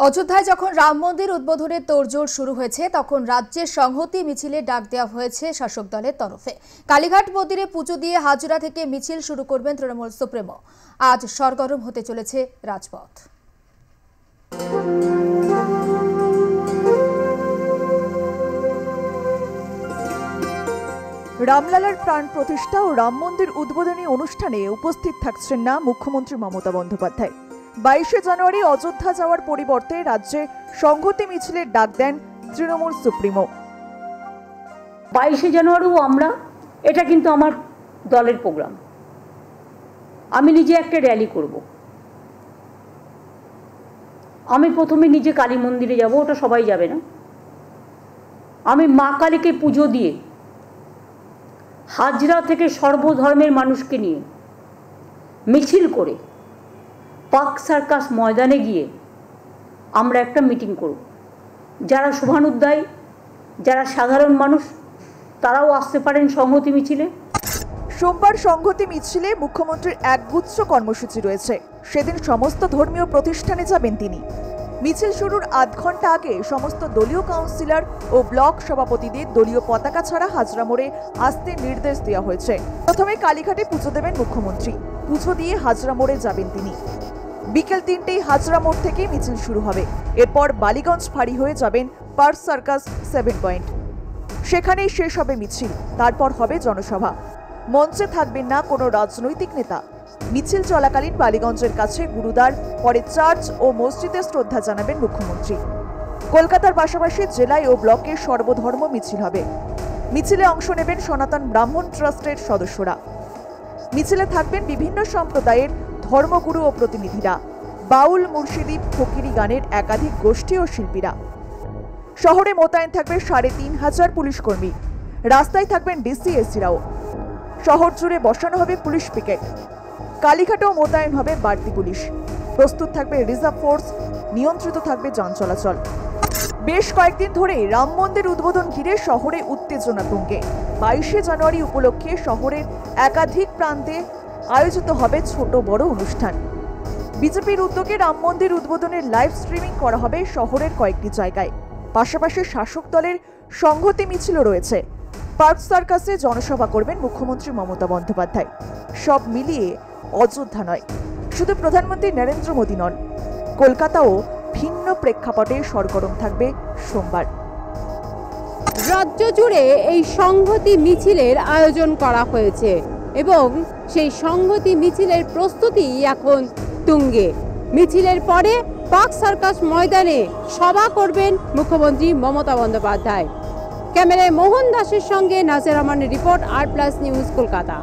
অযোধ্যায় যখন রাম মন্দির উদ্বোধনের তোড়জোড় শুরু হয়েছে তখন রাজ্যের সংহতি মিছিলে ডাক দেওয়া হয়েছে শাসক দলের তরফে। কালীঘাট মন্দিরে পুজো দিয়ে হাজরা থেকে মিছিল শুরু করবেন তৃণমূল সুপ্রিমো। আজ সরগরম হতে চলেছে রাজপথ। রামলালার প্রাণ প্রতিষ্ঠা ও রাম মন্দির উদ্বোধনী অনুষ্ঠানে উপস্থিত থাকছেন না মুখ্যমন্ত্রী মমতা বন্দ্যোপাধ্যায়। 22 জানুয়ারি অযোধ্যা যাওয়ার পরিবর্তে রাজ্যে সংহতি মিছিলের ডাক দেন তৃণমূল সুপ্রিমো। 22 জানুয়ারিও আমরা, এটা কিন্তু আমার দলের প্রোগ্রাম। আমি নিজে একটা র্যালি করব। আমি প্রথমে নিজে কালী মন্দিরে যাব, ওটা সবাই যাবে না। আমি মা কালীকে পুজো দিয়ে হাজরা থেকে সর্বধর্মের মানুষকে নিয়ে মিছিল করে পার্ক সার্কাস ময়দানে গিয়ে আমরা একটা মিটিং করব। যারা শুভানুধ্যায়ী, যারা সাধারণ মানুষ, তারাও আসতে পারেন সংহতি মিছিলে। সোমবার সংহতি মিছিলে মুখ্যমন্ত্রীর একগুচ্ছ কর্মসূচি রয়েছে। সেদিন সমস্ত ধর্মীয় প্রতিষ্ঠানে যাবেন তিনি। মিছিল শুরুর আধ ঘন্টা আগে সমস্ত দলীয় কাউন্সিলর ও ব্লক সভাপতিদের দলীয় পতাকা ছাড়া হাজরা মোড়ে আসতে নির্দেশ দেওয়া হয়েছে। প্রথমে কালীঘাটে পুজো দেবেন মুখ্যমন্ত্রী। পুজো দিয়ে হাজরা মোড়ে যাবেন তিনি। বিকেল 3টেই হাজরা মোড় থেকে মিছিল শুরু হবে। এরপর বালিগঞ্জ ফাঁড়ি হয়ে যাবেন পার্ক সার্কাস 7 পয়েন্ট। সেখানেই শেষ হবে মিছিল। তারপর হবে জনসভা। মঞ্চে থাকবেন না কোনো রাজনৈতিক নেতা। মিছিল চলাকালীন বালিগঞ্জের কাছে গুরুদ্বার, পরে চার্চ ও মসজিদে শ্রদ্ধা জানাবেন মুখ্যমন্ত্রী। কলকাতার পাশাপাশি জেলায় ও ব্লকে সর্বধর্ম মিছিল হবে। মিছিলে অংশ নেবেন সনাতন ব্রাহ্মণ ট্রাস্টের সদস্যরা। মিছিলে থাকবেন বিভিন্ন সম্প্রদায়ের ধর্মগুরু ও প্রতিনিধিরা, বাউল, মুর্শিদি, ফকিরি গানের একাধিক গোষ্ঠী ও শিল্পীরা। শহরে মোতায়েন থাকবে 3500 পুলিশ কর্মী। রাস্তায় থাকবেন ডিসি-এসিরাও। শহর জুড়ে বসানো হবে পুলিশ পিকেট। কালীঘাটেও মোতায়েন হবে বাড়তি পুলিশ। প্রস্তুত থাকবে রিজার্ভ ফোর্স। নিয়ন্ত্রিত থাকবে যান চলাচল। বেশ কয়েকদিন ধরে রাম মন্দির উদ্বোধন ঘিরে শহরে উত্তেজনা তুঙ্গে। 22 জানুয়ারি উপলক্ষে শহরের একাধিক প্রান্তে আয়োজিত হবে ছোট বড় অনুষ্ঠান। বিজেপির উদ্যোগে রাম মন্দির উদ্বোধনের লাইভ স্ট্রিমিং করা হবে শহরের কয়েকটি জায়গায়। পাশাপাশি শাসক দলের সংহতি মিছিলও রয়েছে। পার্ক সার্কাসে জনসভা করবেন মুখ্যমন্ত্রী মমতা বন্দ্যোপাধ্যায়। সব মিলিয়ে অযোধ্যা নয়, শুধু প্রধানমন্ত্রী নরেন্দ্র মোদী নন, কলকাতাও ভিন্ন প্রেক্ষাপটে সরগরম থাকবে সোমবার। রাজ্য জুড়ে এই সংহতি মিছিলের আয়োজন করা হয়েছে এবং সেই সংহতি মিছিলের প্রস্তুতি এখন তুঙ্গে। মিছিলের পরে পার্ক সার্কাস ময়দানে সভা করবেন মুখ্যমন্ত্রী মমতা বন্দ্যোপাধ্যায়। ক্যামেরায় মোহন দাসের সঙ্গে নাসির রহমানের রিপোর্ট, আর প্লাস নিউজ, কলকাতা।